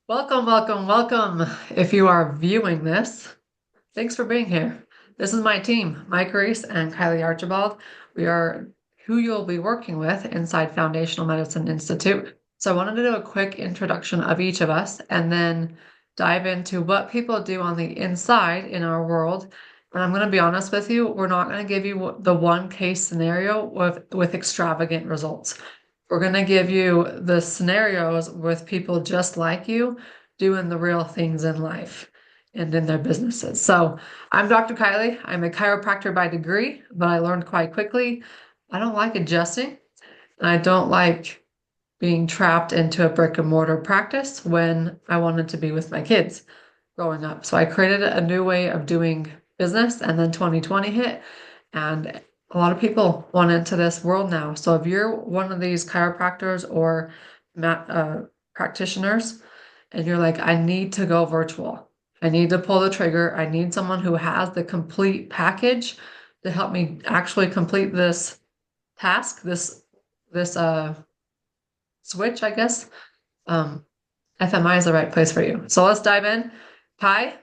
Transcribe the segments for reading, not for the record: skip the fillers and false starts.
Welcome, welcome, welcome. If you are viewing this, thanks for being here. This is my team, Mike Rhees and Kylee Archibald. We are who you'll be working with inside Foundational Medicine Institute. So I wanted to do a quick introduction of each of us and then dive into what people do on the inside in our world. And I'm going to be honest with you, we're not going to give you the one case scenario with extravagant results. We're going to give you the scenarios with people just like you doing the real things in life and in their businesses. So I'm Dr. Kylee. I'm a chiropractor by degree, but I learned quite quickly I don't like adjusting. And I don't like being trapped into a brick and mortar practice when I wanted to be with my kids growing up. So I created a new way of doing business, and then 2020 hit, and a lot of people want into this world now. So if you're one of these chiropractors or practitioners, and you're like, I need to go virtual, I need to pull the trigger, I need someone who has the complete package to help me actually complete this task, this switch, I guess. Um, FMI is the right place for you. So let's dive in. Kai,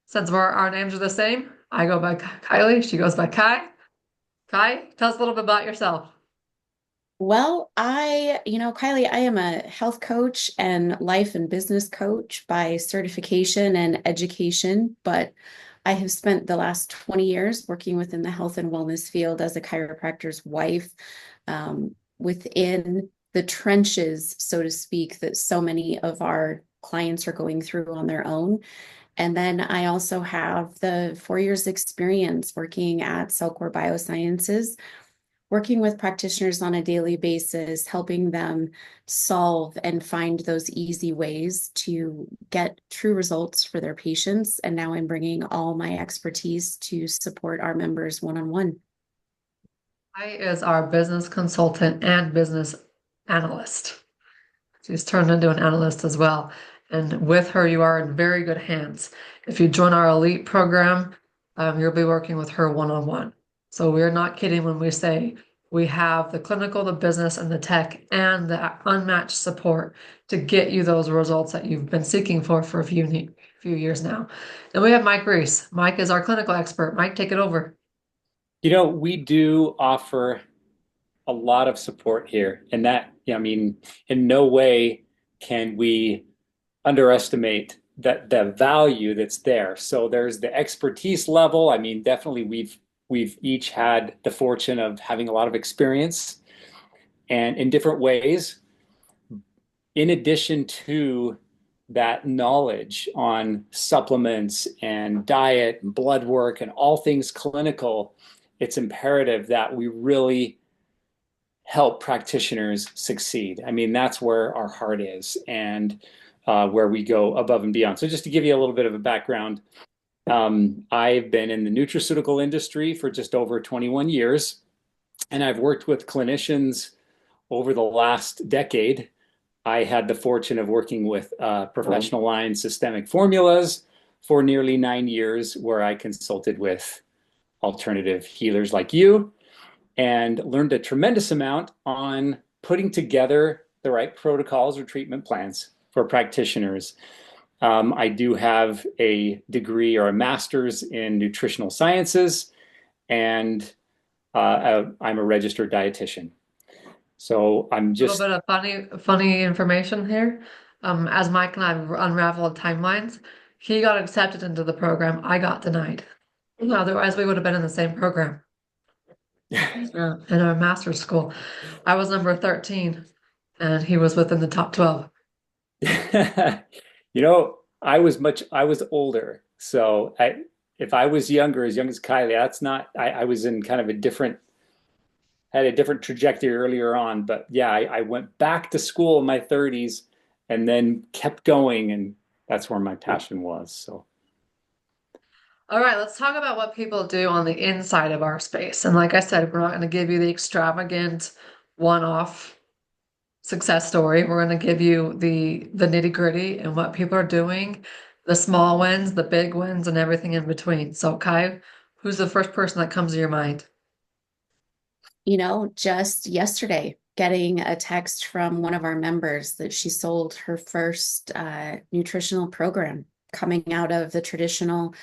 since our names are the same, I go by Kylee. She goes by Kai. Kai, tell us a little bit about yourself. Kylie, I am a health coach and life and business coach by certification and education, but I have spent the last 20 years working within the health and wellness field as a chiropractor's wife, within the trenches, so to speak, that so many of our clients are going through on their own. And then I also have the 4 years experience working at Cellcore Biosciences, working with practitioners on a daily basis, helping them solve and find those easy ways to get true results for their patients. And now I'm bringing all my expertise to support our members one-on-one. Kai is our business consultant and business analyst. She's turned into an analyst as well. And with her, you are in very good hands. If you join our elite program, you'll be working with her one-on-one. So we're not kidding when we say we have the clinical, the business, and the tech, and the unmatched support to get you those results that you've been seeking for a few years now. And we have Mike Rhees. Mike is our clinical expert. Mike, take it over. We do offer a lot of support here, and in no way can we underestimate that the value that's there. So there's the expertise level. I mean, definitely we've each had the fortune of having a lot of experience and in different ways. In addition to that knowledge on supplements and diet and blood work and all things clinical, it's imperative that we really help practitioners succeed. I mean, that's where our heart is and where we go above and beyond. So just to give you a little bit of a background, I've been in the nutraceutical industry for just over 21 years, and I've worked with clinicians over the last decade. I had the fortune of working with professional line systemic formulas for nearly 9 years, where I consulted with alternative healers like you and learned a tremendous amount on putting together the right protocols or treatment plans for practitioners. I do have a degree or a master's in nutritional sciences, and I'm a registered dietitian. So I'm A little just, bit of funny information here. As Mike and I unraveled timelines, he got accepted into the program. I got denied. Otherwise, we would have been in the same program in our master's school. I was number 13, and he was within the top 12. I was older. If I was younger, as young as Kylie, that's not, I was in kind of had a different trajectory earlier on. But yeah, I went back to school in my 30s and then kept going. And that's where my passion was. So, All right, let's talk about what people do on the inside of our space. And like I said, we're not going to give you the extravagant one-off success story. We're going to give you the nitty-gritty and what people are doing, the small wins, the big wins, and everything in between. So, Kai, who's the first person that comes to your mind? Just yesterday, getting a text from one of our members that she sold her first nutritional program coming out of the traditional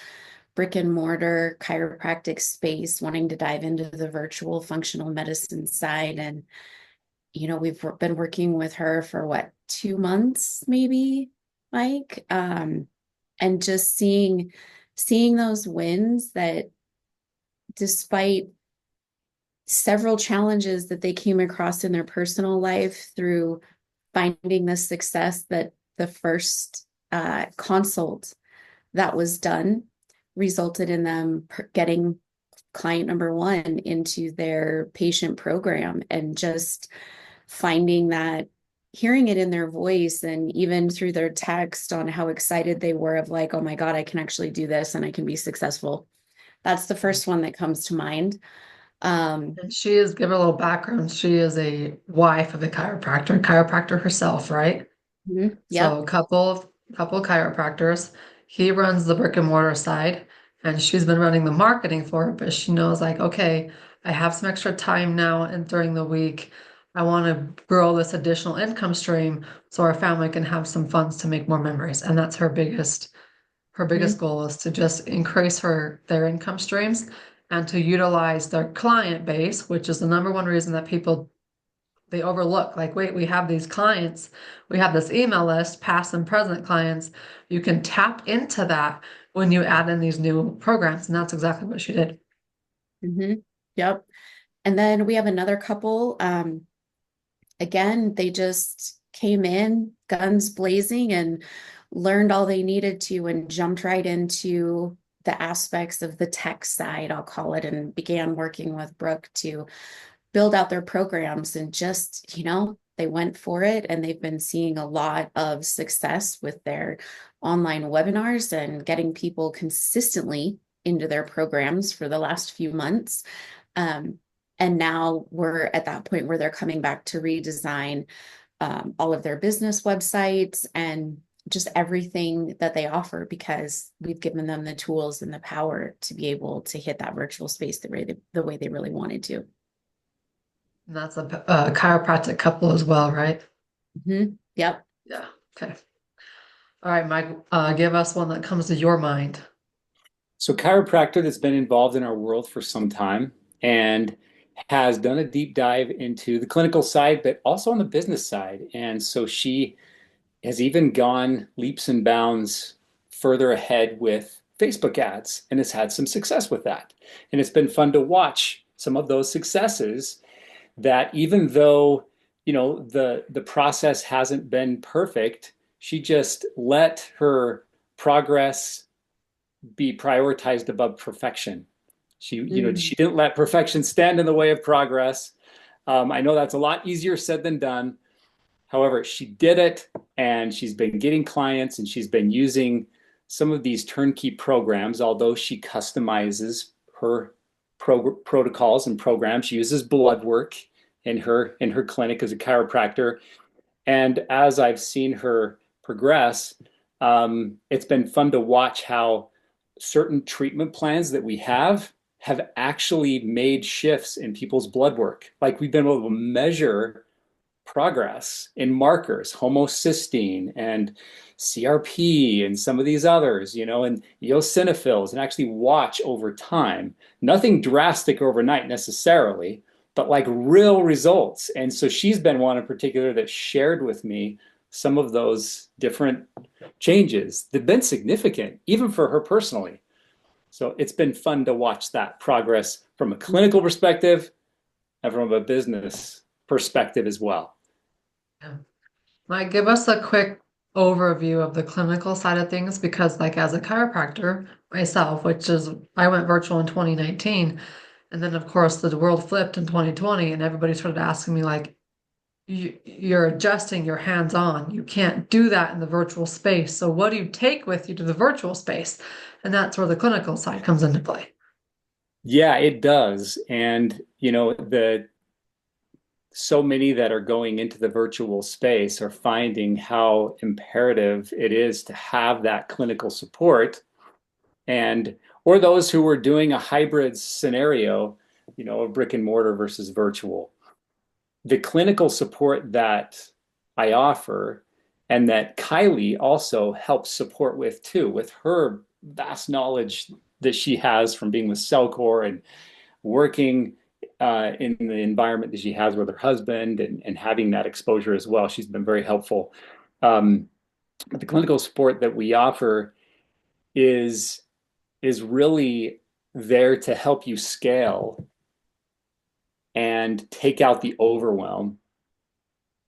brick and mortar chiropractic space, wanting to dive into the virtual functional medicine side. And, we've been working with her for what, 2 months, maybe, Mike? And just seeing those wins that despite several challenges that they came across in their personal life through finding the success that the first consult that was done resulted in them getting client number one into their patient program, and just finding that, hearing it in their voice and even through their text on how excited they were of like, oh my God, I can actually do this and I can be successful. That's the first one that comes to mind. And she is, give her a little background. She is a wife of a chiropractor herself, right? Yep. So a couple of chiropractors. He runs the brick and mortar side, and she's been running the marketing for it, but she knows like, okay, I have some extra time now and during the week. I want to grow this additional income stream so our family can have some funds to make more memories. And that's her biggest Mhm. goal is to just increase their income streams and to utilize their client base, which is the number one reason that people they overlook. Like, wait, we have these clients, we have this email list, past and present clients. You can tap into that when you add in these new programs, and that's exactly what she did. Yep. And then we have another couple. Again, they just came in guns blazing and learned all they needed to and jumped right into the aspects of the tech side, I'll call it, and began working with Brooke to build out their programs. And just, they went for it, and they've been seeing a lot of success with their online webinars and getting people consistently into their programs for the last few months. Um, and now we're at that point where they're coming back to redesign all of their business websites and just everything that they offer, because we've given them the tools and the power to be able to hit that virtual space the way they really wanted to. And that's a chiropractic couple as well, right? Yep. Yeah. Okay. All right, Mike, give us one that comes to your mind. So chiropractor that's been involved in our world for some time and has done a deep dive into the clinical side, but also on the business side. And so she has even gone leaps and bounds further ahead with Facebook ads and has had some success with that. And it's been fun to watch some of those successes that even though, the process hasn't been perfect, she just let her progress be prioritized above perfection. She didn't let perfection stand in the way of progress. I know that's a lot easier said than done. However, she did it, and she's been getting clients, and she's been using some of these turnkey programs. Although she customizes her protocols and programs, she uses blood work in her clinic as a chiropractor. And as I've seen her progress, it's been fun to watch how certain treatment plans that we have actually made shifts in people's blood work. Like we've been able to measure progress in markers, homocysteine and CRP and some of these others, and eosinophils, and actually watch over time. Nothing drastic overnight necessarily, but like real results. And so she's been one in particular that shared with me some of those different changes that have been significant, even for her personally. So it's been fun to watch that progress from a clinical perspective and from a business perspective as well. Yeah. Mike, give us a quick overview of the clinical side of things because, like, as a chiropractor myself, I went virtual in 2019, and then of course the world flipped in 2020, and everybody started asking me like, you're adjusting your hands on. You can't do that in the virtual space. So what do you take with you to the virtual space? And that's where the clinical side comes into play. Yeah, it does. And, the so many that are going into the virtual space are finding how imperative it is to have that clinical support, and or those who are doing a hybrid scenario, of brick and mortar versus virtual. the clinical support that I offer and that Kylee also helps support with too, with her vast knowledge that she has from being with Cellcore and working in the environment that she has with her husband and having that exposure as well. She's been very helpful. But the clinical support that we offer is really there to help you scale and take out the overwhelm.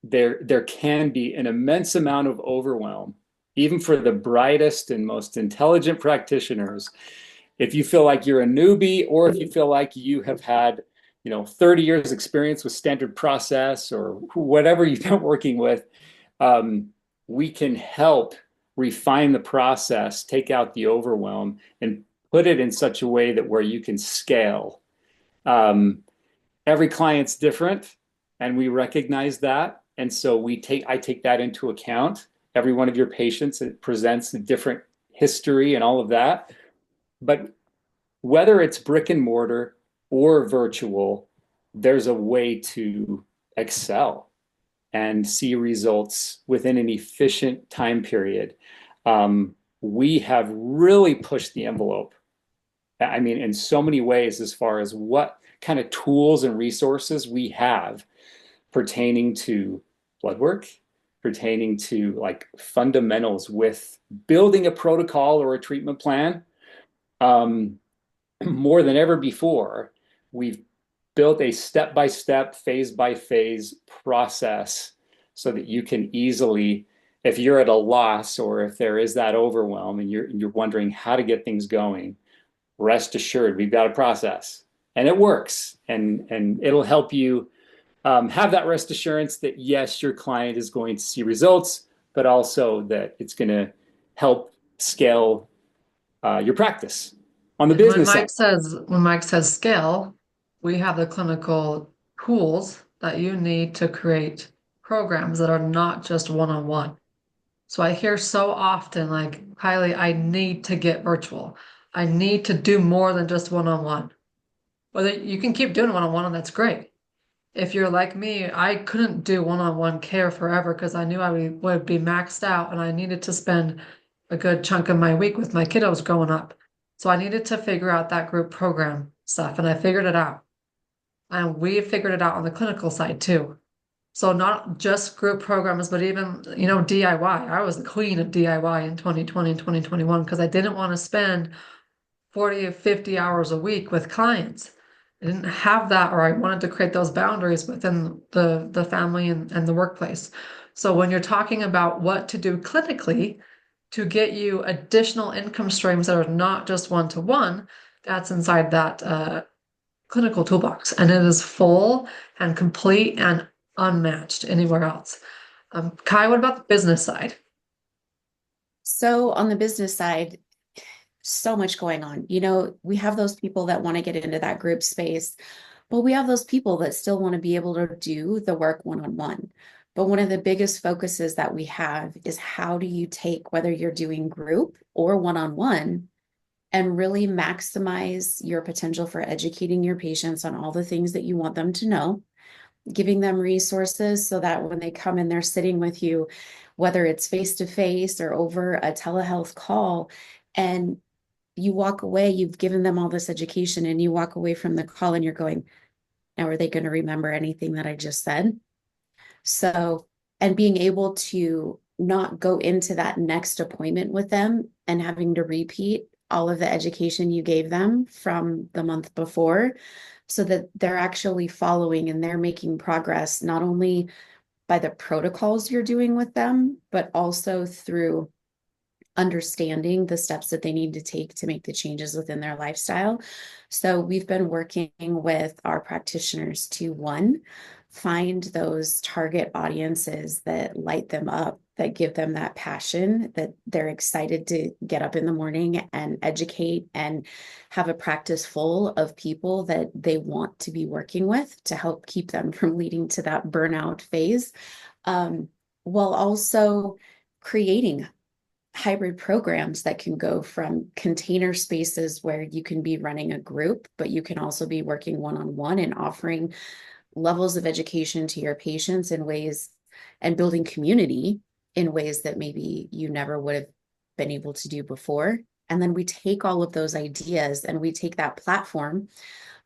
There can be an immense amount of overwhelm, even for the brightest and most intelligent practitioners. If you feel like you're a newbie, or if you feel like you have had 30 years experience with standard process or whatever you've been working with, we can help refine the process, take out the overwhelm, and put it in such a way that where you can scale. Every client's different, and we recognize that. And so I take that into account. Every one of your patients, it presents a different history and all of that. But whether it's brick and mortar or virtual, there's a way to excel and see results within an efficient time period. We have really pushed the envelope. I mean, in so many ways, as far as what kind of tools and resources we have pertaining to blood work, pertaining to like fundamentals with building a protocol or a treatment plan. More than ever before, we've built a step-by-step, phase-by-phase process so that you can easily, if you're at a loss or if there is that overwhelm and you're wondering how to get things going, rest assured, we've got a process and it works, and it'll help you have that rest assurance that yes, your client is going to see results, but also that it's going to help scale your practice. On the And business side, when Mike says scale, we have the clinical tools that you need to create programs that are not just one-on-one. So I hear so often like, Kylee, I need to get virtual. I need to do more than just one-on-one. Whether you can keep doing one-on-one, and that's great. If you're like me, I couldn't do one-on-one care forever because I knew I would be maxed out and I needed to spend a good chunk of my week with my kiddos growing up. So I needed to figure out that group program stuff, and I figured it out. And we figured it out on the clinical side too. So not just group programs, but even, DIY. I was the queen of DIY in 2020 and 2021 because I didn't want to spend 40 or 50 hours a week with clients. I didn't have that, or I wanted to create those boundaries within the family and the workplace. So when you're talking about what to do clinically to get you additional income streams that are not just one-to-one, that's inside that clinical toolbox. And it is full and complete and unmatched anywhere else. Kai, what about the business side? So on the business side, so much going on. We have those people that want to get into that group space, but we have those people that still want to be able to do the work one-on-one. But one of the biggest focuses that we have is how do you take, whether you're doing group or one-on-one, and really maximize your potential for educating your patients on all the things that you want them to know, giving them resources so that when they come in, they're sitting with you, whether it's face-to-face or over a telehealth call, and you walk away, you've given them all this education, and you walk away from the call and you're going, now are they going to remember anything that I just said? So, and being able to not go into that next appointment with them and having to repeat all of the education you gave them from the month before, so that they're actually following and they're making progress, not only by the protocols you're doing with them, but also through understanding the steps that they need to take to make the changes within their lifestyle. So we've been working with our practitioners to, one, find those target audiences that light them up, that give them that passion, that they're excited to get up in the morning and educate and have a practice full of people that they want to be working with to help keep them from leading to that burnout phase, while also creating hybrid programs that can go from container spaces where you can be running a group, but you can also be working one-on-one and offering levels of education to your patients in ways and building community in ways that maybe you never would have been able to do before. And then we take all of those ideas and we take that platform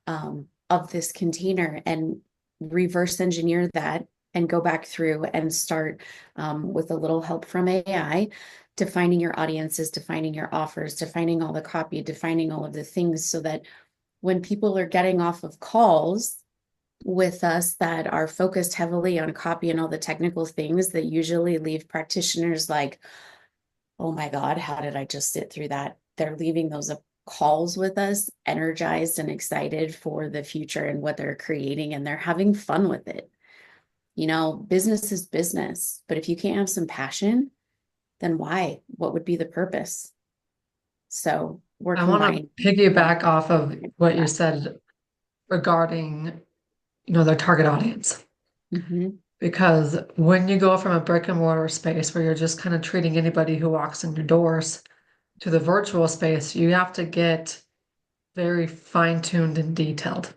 of this container and reverse engineer that and go back through and start with a little help from AI, defining your audiences, defining your offers, defining all the copy, defining all of the things so that when people are getting off of calls with us that are focused heavily on copy and all the technical things that usually leave practitioners like, oh my God, how did I just sit through that? They're leaving those calls with us energized and excited for the future and what they're creating, and they're having fun with it. You know, business is business, but if you can't have some passion, then why? What would be the purpose? So we're I want combining. to piggyback off of what you said regarding, their target audience. Mhm. Because when you go from a brick and mortar space where you're just kind of treating anybody who walks in your doors to the virtual space, you have to get very fine-tuned and detailed.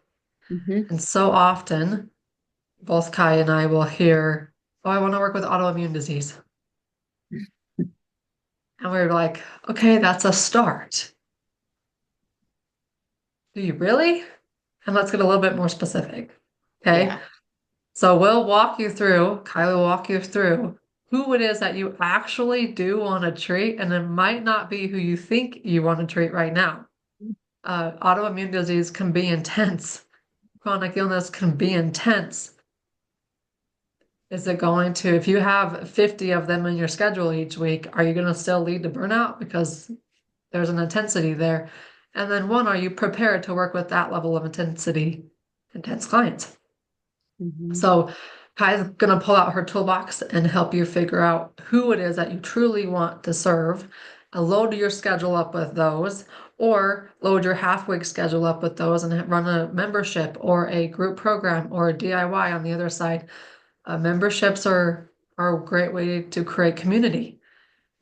Mhm. And so often, both Kai and I will hear, oh, I want to work with autoimmune disease. And we're like, okay, that's a start. Do you really? And let's get a little bit more specific. Okay. Yeah. So we'll walk you through, Kylie will walk you through who it is that you actually do want to treat, and it might not be who you think you want to treat right now. Autoimmune disease can be intense. Chronic illness can be intense. Is it going to, if you have 50 of them in your schedule each week, are you going to still lead to burnout because there's an intensity there? And then one, are you prepared to work with that level of intensity, intense clients? Mhm. So Kai's gonna pull out her toolbox and help you figure out who it is that you truly want to serve, and load your schedule up with those, or load your half-week schedule up with those and run a membership or a group program or a DIY on the other side. Memberships are a great way to create community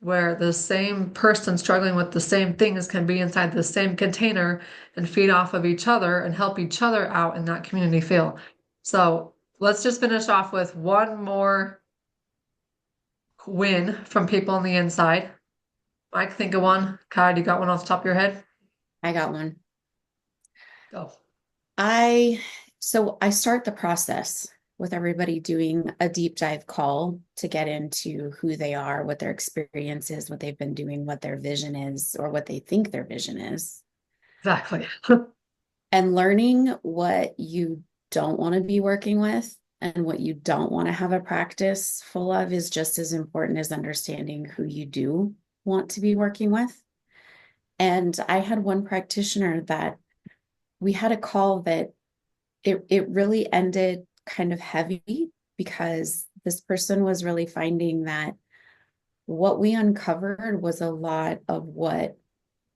where the same person struggling with the same things can be inside the same container and feed off of each other and help each other out in that community feel. So let's just finish off with one more win from people on the inside. Mike, think of one. Kai, you got one off the top of your head? I got one. Go. I start the process with everybody doing a deep dive call to get into who they are, what their experience is, what they've been doing, what their vision is, or what they think their vision is, Exactly. and learning what you don't want to be working with and what you don't want to have a practice full of is just as important as understanding who you do want to be working with. And I had one practitioner that we had a call that it really ended kind of heavy because this person was really finding that what we uncovered was a lot of what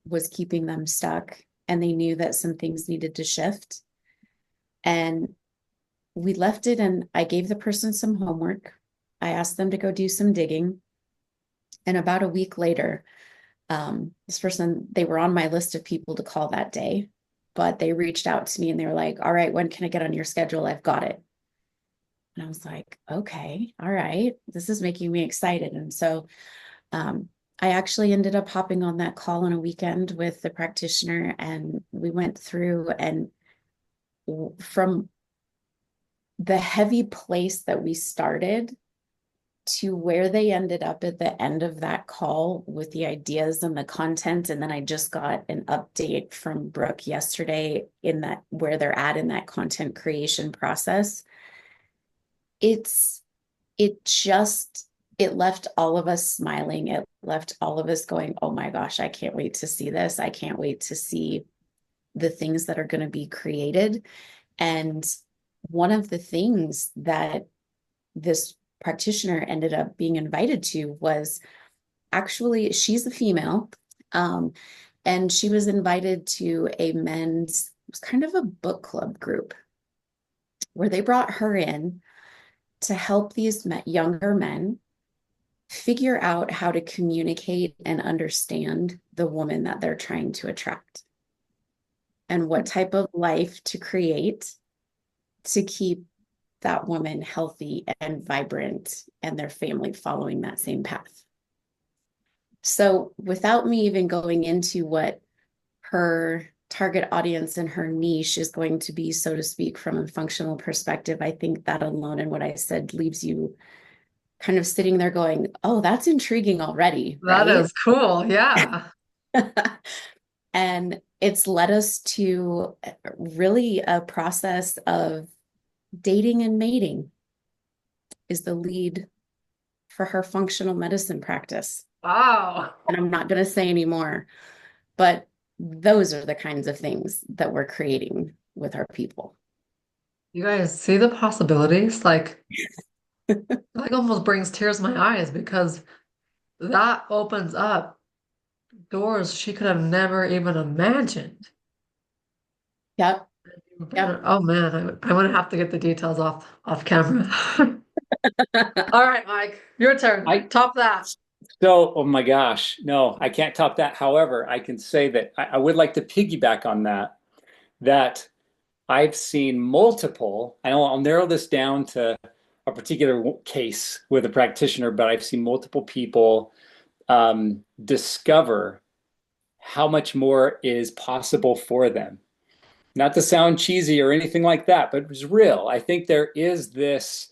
was keeping them stuck, and they knew that some things needed to shift. And we left it, and I gave the person some homework. I asked them to go do some digging. And about a week later, this person, they were on my list of people to call that day, but they reached out to me and they were like, all right, when can I get on your schedule? I've got it. And I was like, okay, all right, this is making me excited. And so I actually ended up hopping on that call on a weekend with the practitioner, and we went through, and from the heavy place that we started to where they ended up at the end of that call with the ideas and the content. And then I just got an update from Brooke yesterday in that where they're at in that content creation process. It left all of us smiling. It left all of us going, oh my gosh, I can't wait to see this. I can't wait to see the things that are going to be created. And one of the things that this practitioner ended up being invited to was actually, she's a female, and she was invited to a men's, it was kind of a book club group where they brought her in to help these younger men figure out how to communicate and understand the woman that they're trying to attract and what type of life to create to keep that woman healthy and vibrant and their family following that same path. So without me even going into what her target audience and her niche is going to be, so to speak, from a functional perspective, I think that alone and what I said leaves you kind of sitting there going, oh, that's intriguing already, That right? is cool. Yeah. And it's led us to really a process of dating and mating is the lead for her functional medicine practice. Wow. And I'm not going to say anymore, but those are the kinds of things that we're creating with our people. You guys see the possibilities? Like almost brings tears to my eyes because that opens up doors she could have never even imagined. Yep. Yep. Oh man, I'm gonna have to get the details off camera. All right, Mike, your turn. I Top that. so oh my gosh, no, I can't top that. However, I can say that I would like to piggyback on that. That I've seen multiple. I'll narrow this down to a particular case with a practitioner, but I've seen multiple people discover how much more is possible for them. Not to sound cheesy or anything like that, but it's real. I think there is this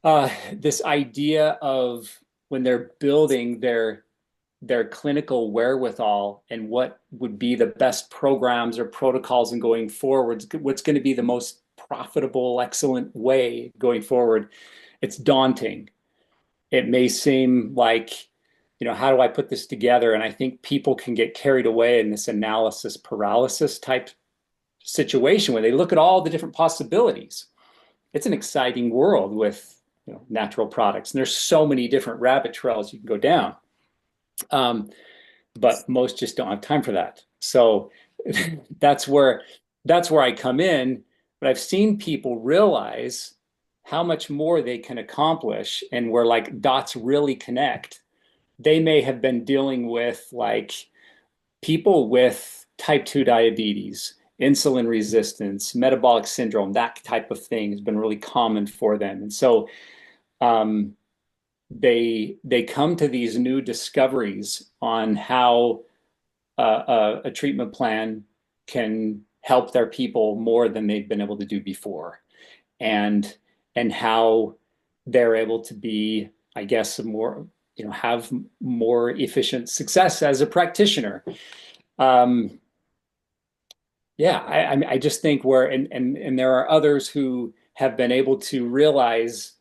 idea of when they're building their clinical wherewithal and what would be the best programs or protocols and going forward, what's going to be the most profitable, excellent way going forward. It's daunting. It may seem like, how do I put this together? And I think people can get carried away in this analysis paralysis type situation where they look at all the different possibilities. It's an exciting world with natural products, and there's so many different rabbit trails you can go down. But most just don't have time for that. So that's where I come in. But I've seen people realize how much more they can accomplish, and where like dots really connect. They may have been dealing with like people with type 2 diabetes, insulin resistance, metabolic syndrome, that type of thing has been really common for them. And so um, they come to these new discoveries on how a treatment plan can help their people more than they've been able to do before, and how they're able to be, I guess, more have more efficient success as a practitioner. Um, yeah, I just think and there are others who have been able to realize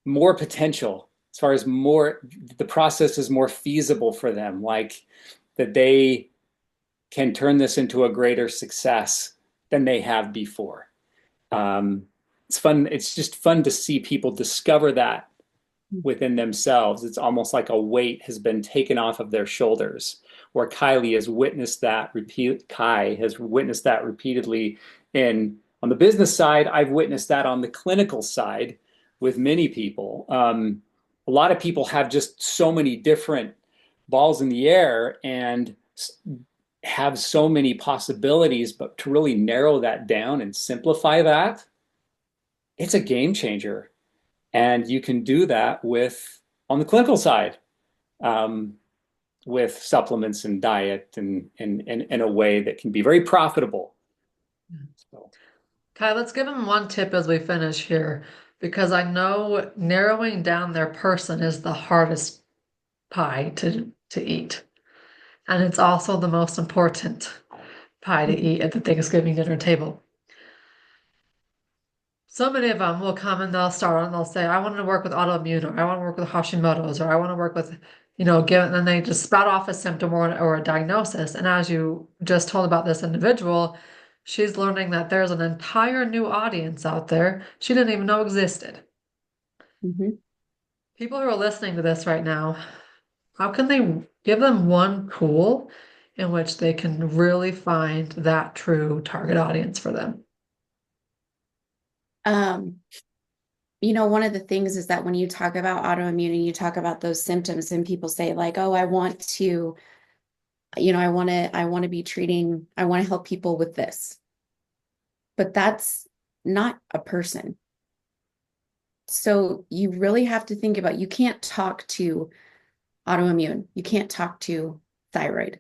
more potential as far as more, the process is more feasible for them, like that they can turn this into a greater success than they have before. Um, it's fun. It's just fun to see people discover that within themselves. It's almost like a weight has been taken off of their shoulders, where Kylee has witnessed that Kai has witnessed that repeatedly. And on the business side, I've witnessed that on the clinical side with many people. A lot of people have just so many different balls in the air and have so many possibilities, but to really narrow that down and simplify that, it's a game changer. And you can do that on the clinical side, um, with supplements and diet and in a way that can be very profitable. So. Kai, let's give them one tip as we finish here, because I know narrowing down their person is the hardest pie to eat. And it's also the most important pie to eat at the Thanksgiving dinner table. So many of them will come and they'll start and they'll say, I want to work with autoimmune, or I want to work with Hashimoto's, or I want to work with, and then they just spout off a symptom or a diagnosis. And as you just told about this individual, she's learning that there's an entire new audience out there she didn't even know existed. Mm-hmm. People who are listening to this right now, how can they give them one tool in which they can really find that true target audience for them? One of the things is that when you talk about autoimmune and you talk about those symptoms, and people say like, oh, I want to be treating, I want to help people with this. But that's not a person. So you really have to think about, you can't talk to autoimmune, you can't talk to thyroid.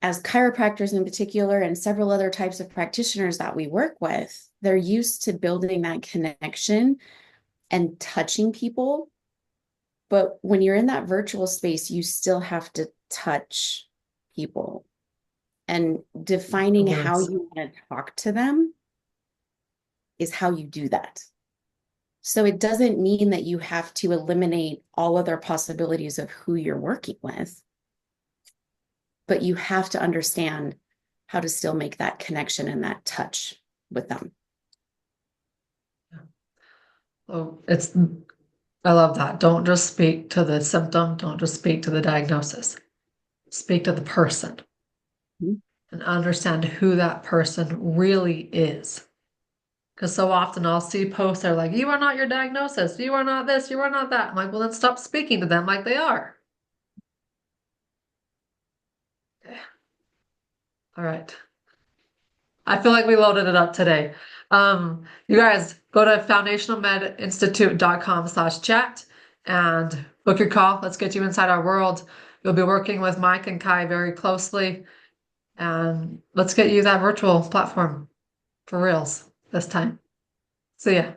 As chiropractors in particular, and several other types of practitioners that we work with, they're used to building that connection and touching people. But when you're in that virtual space, you still have to touch people, and defining how Words. you want to talk to them is how you do that. So it doesn't mean that you have to eliminate all other possibilities of who you're working with, but you have to understand how to still make that connection and that touch with them. So I love that. Don't just speak to the symptom. Don't just speak to the diagnosis. Speak to the person and understand who that person really is. Because so often I'll see posts that are like, you are not your diagnosis. You are not this. You are not that. I'm like, well, then stop speaking to them like they are. Okay. All right. I feel like we loaded it up today. You guys go to foundationalmedinstitute.com/chat and book your call. Let's get you inside our world. You'll be working with Mike and Kai very closely, and let's get you that virtual platform for reals this time. See ya.